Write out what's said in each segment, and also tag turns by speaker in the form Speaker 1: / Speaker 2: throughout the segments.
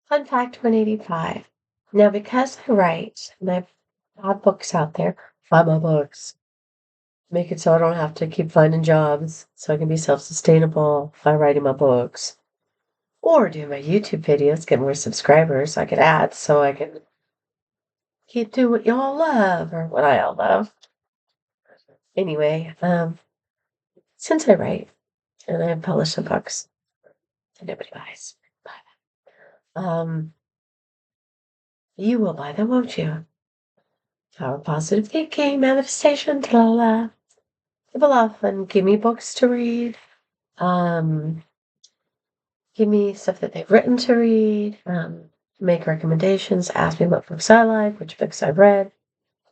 Speaker 1: Fun fact 185. Now, because I write and I have books out there, buy my books. Make it so I don't have to keep finding jobs, so I can be self-sustainable by writing my books. Or do my YouTube videos, get more subscribers, I get ads, so I can keep doing what y'all love, or what I all love. Anyway, since I write, and I publish some books, and nobody buys, um, you will buy them, won't you? Power positive thinking, manifestation, la la la. People often give me books to read, um, give me stuff that they've written to read, make recommendations, ask me what books I like, which books I've read.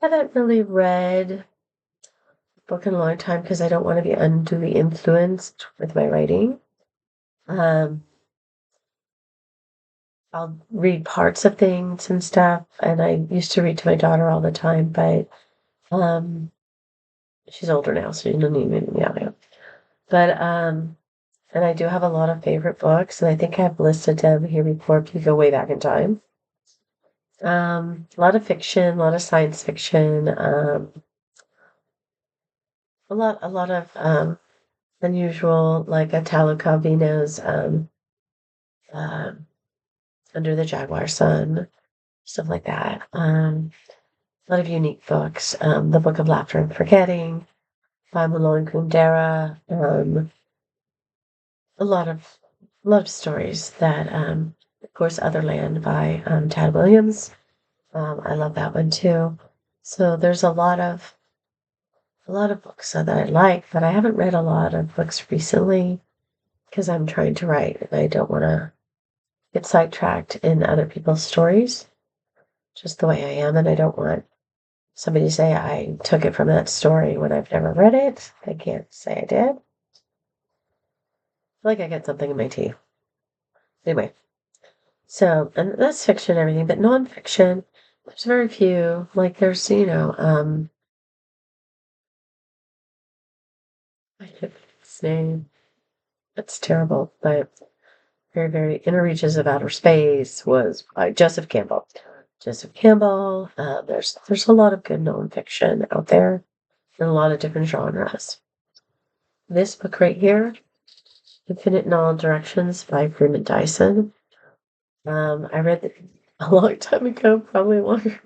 Speaker 1: I haven't really read a book in a long time because I don't want to be unduly influenced with my writing. Um, I'll read parts of things and stuff, and I used to read to my daughter all the time, but she's older now, so she doesn't even, yeah. But and I do have a lot of favorite books, and I think I've listed them here before if you go way back in time. A lot of fiction, a lot of science fiction, a lot of unusual, like Italo Calvino's uh, Under the Jaguar Sun, stuff like that. A lot of unique books. The Book of Laughter and Forgetting by Malone Kundera. A lot of stories that, of course, Otherland by Tad Williams. I love that one too. So there's a lot of books that I like, but I haven't read a lot of books recently because I'm trying to write and I don't want to get sidetracked in other people's stories, just the way I am, and I don't want somebody to say I took it from that story when I've never read it. I can't say I did. I feel like I get something in my teeth. Anyway, so, and that's fiction and everything, but nonfiction, there's very few. Like, there's, I forget his name. It's terrible, but very, very Inner Reaches of Outer Space was by Joseph Campbell. Joseph Campbell. There's a lot of good nonfiction out there in a lot of different genres. This book right here, Infinite in All Directions by Freeman Dyson. I read it a long time ago, probably longer.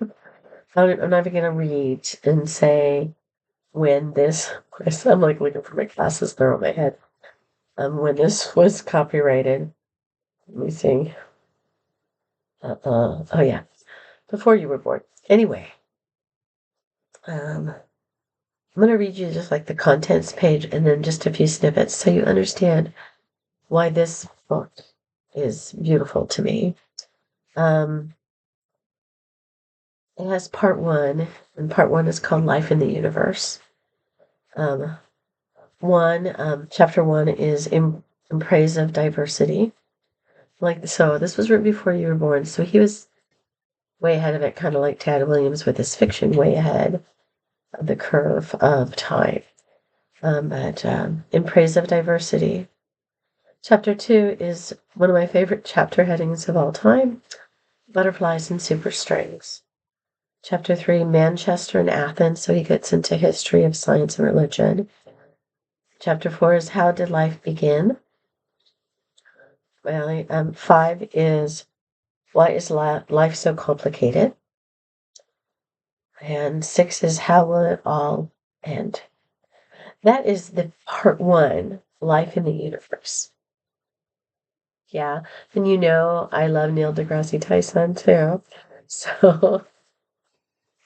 Speaker 1: I'm not even gonna read and say when this was. I'm like looking for my glasses; they're on my head. When this was copyrighted. Let me see. Oh yeah, before you were born. Anyway, I'm gonna read you just like the contents page and then just a few snippets so you understand why this book is beautiful to me. It has part one, and part one is called Life in the Universe. Chapter one is in praise of diversity. Like, so this was written before you were born, so he was way ahead of it, kind of like Tad Williams with his fiction, way ahead of the curve of time. But in praise of diversity. Chapter two is one of my favorite chapter headings of all time, Butterflies and Superstrings. Chapter 3, Manchester and Athens, so he gets into history of science and religion. Chapter 4 is How Did Life Begin? Well, 5 is Why is Life So Complicated? And 6 is How Will It All End? That is the part 1, Life in the Universe. Yeah, and I love Neil deGrasse Tyson too. So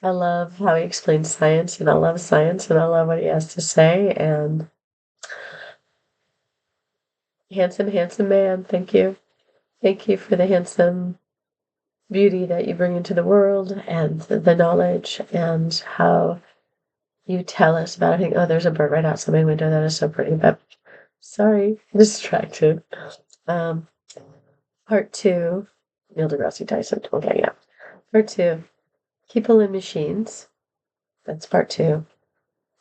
Speaker 1: I love how he explains science, and I love science, and I love what he has to say. And handsome, handsome man, thank you. Thank you for the handsome beauty that you bring into the world and the knowledge and how you tell us about everything. Oh, there's a bird right outside my window. That is so pretty, but sorry, distracted. Part 2, Neil deGrasse Tyson. Okay, yeah. Part 2, People and Machines. That's part 2.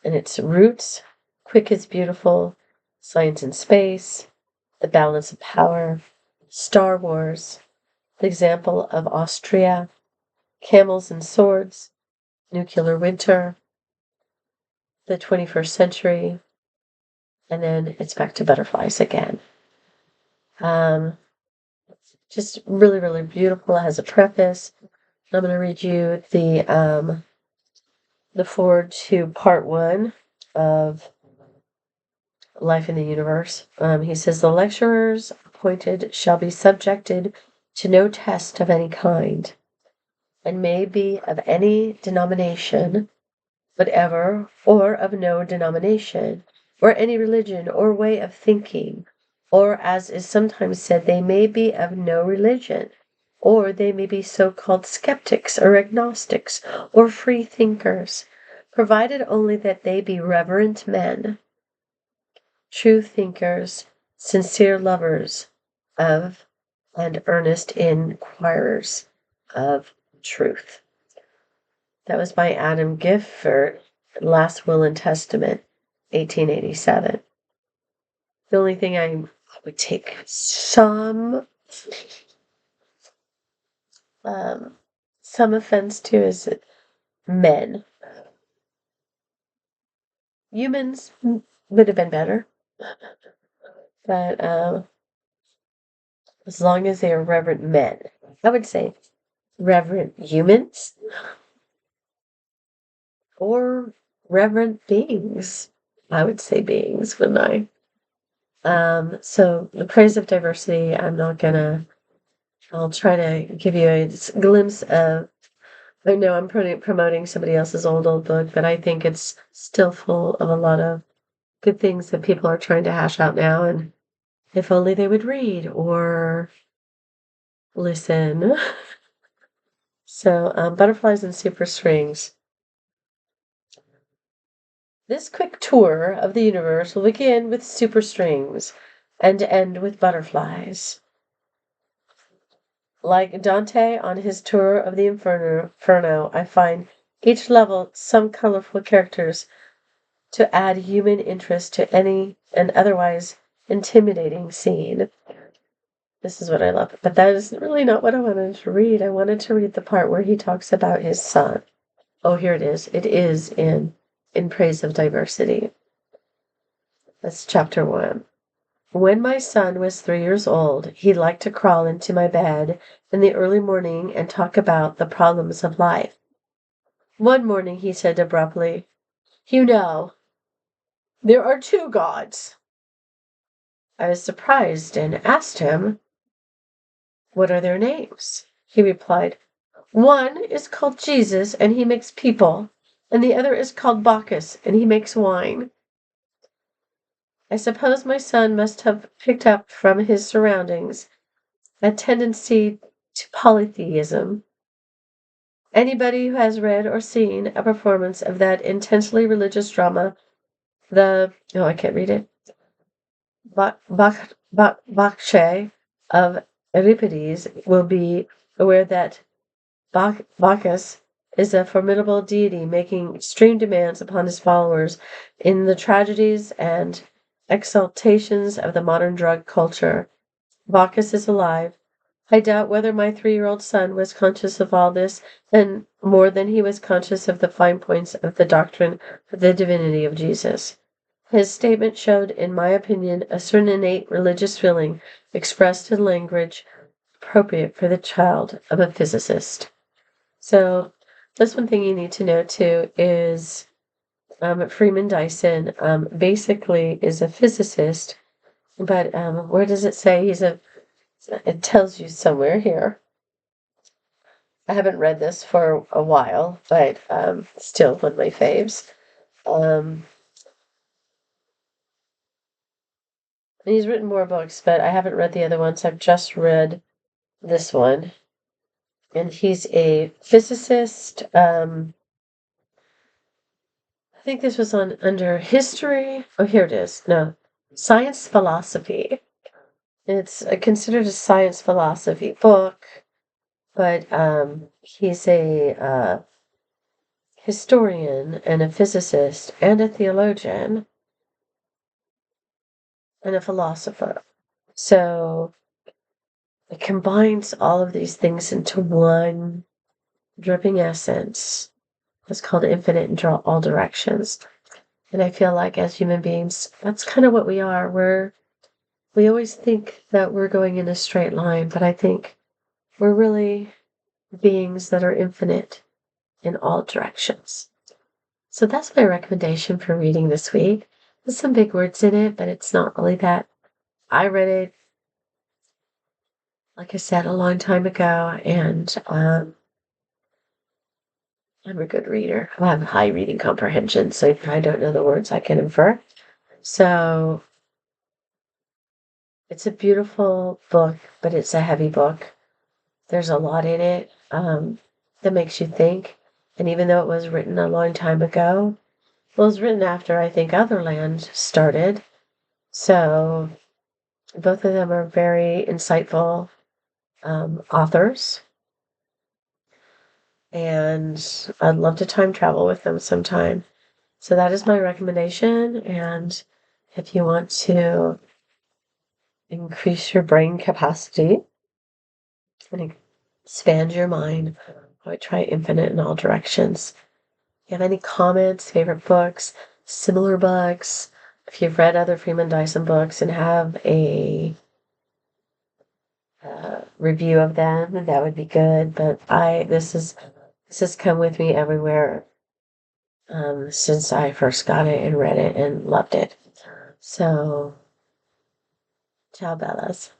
Speaker 1: And it's Roots, Quick is Beautiful, Science in Space, The Balance of Power, Star Wars, the example of Austria, camels and swords, nuclear winter, the 21st century, and then it's back to butterflies again. Just really, really beautiful. It has a preface. I'm going to read you the forward to part 1 of Life in the Universe. He says, the lecturers appointed shall be subjected to no test of any kind, and may be of any denomination whatever, or of no denomination, or any religion or way of thinking, or, as is sometimes said, they may be of no religion, or they may be so-called skeptics or agnostics or free thinkers, provided only that they be reverent men, true thinkers, sincere lovers of, and earnest inquirers of truth. That was by Adam Gifford, Last Will and Testament, 1887. The only thing I would take some offense to is men. Humans would have been better, but as long as they are reverent men, I would say reverent humans or reverent beings. I would say beings, wouldn't I? So the praise of diversity, I'll try to give you a glimpse of, I know I'm promoting somebody else's old book, but I think it's still full of a lot of good things that people are trying to hash out now, and if only they would read or listen. So, butterflies and super strings. This quick tour of the universe will begin with super strings and end with butterflies. Like Dante on his tour of the Inferno, I find each level some colorful characters to add human interest to any and otherwise intimidating scene. This is what I love. But that is really not what I wanted to read. I wanted to read the part where he talks about his son. Oh, here it is. It is in Praise of Diversity. That's chapter 1. When my son was 3 years old, he liked to crawl into my bed in the early morning and talk about the problems of life. One morning he said abruptly, "You know, there are 2 gods." I was surprised and asked him, "What are their names?" He replied, "One is called Jesus, and he makes people, and the other is called Bacchus, and he makes wine." I suppose my son must have picked up from his surroundings a tendency to polytheism. Anybody who has read or seen a performance of that intensely religious drama, I can't read it, Bacchae of Euripides, will be aware that Bacchus is a formidable deity making extreme demands upon his followers in the tragedies and exaltations of the modern drug culture. Bacchus is alive. I doubt whether my 3-year-old son was conscious of all this, and more than he was conscious of the fine points of the doctrine of the divinity of Jesus. His statement showed, in my opinion, a certain innate religious feeling expressed in language appropriate for the child of a physicist. So that's one thing you need to know too is Freeman Dyson basically is a physicist, but where does it say it tells you somewhere here. I haven't read this for a while, but still one of my faves. And he's written more books, but I haven't read the other ones. I've just read this one. And he's a physicist. I think this was under history. Oh, here it is. No, science philosophy. It's considered a science philosophy book, but he's a historian and a physicist and a theologian and a philosopher. So it combines all of these things into one dripping essence. It's called Infinite in All Directions. And I feel like as human beings, that's kind of what we are. We always think that we're going in a straight line, but I think we're really beings that are infinite in all directions. So that's my recommendation for reading this week. There's some big words in it, but it's not really that. I read it, like I said, a long time ago, and I'm a good reader. I have high reading comprehension, so if I don't know the words, I can infer. So it's a beautiful book, but it's a heavy book. There's a lot in it that makes you think. And even though it was written a long time ago, well, it was written after I think Otherland started. So both of them are very insightful authors. And I'd love to time travel with them sometime. So that is my recommendation. And if you want to increase your brain capacity and expand your mind, I would try Infinite in All Directions. If you have any comments, favorite books, similar books, if you've read other Freeman Dyson books and have a review of them, that would be good. But this has come with me everywhere since I first got it and read it and loved it. So, ciao, Bellas.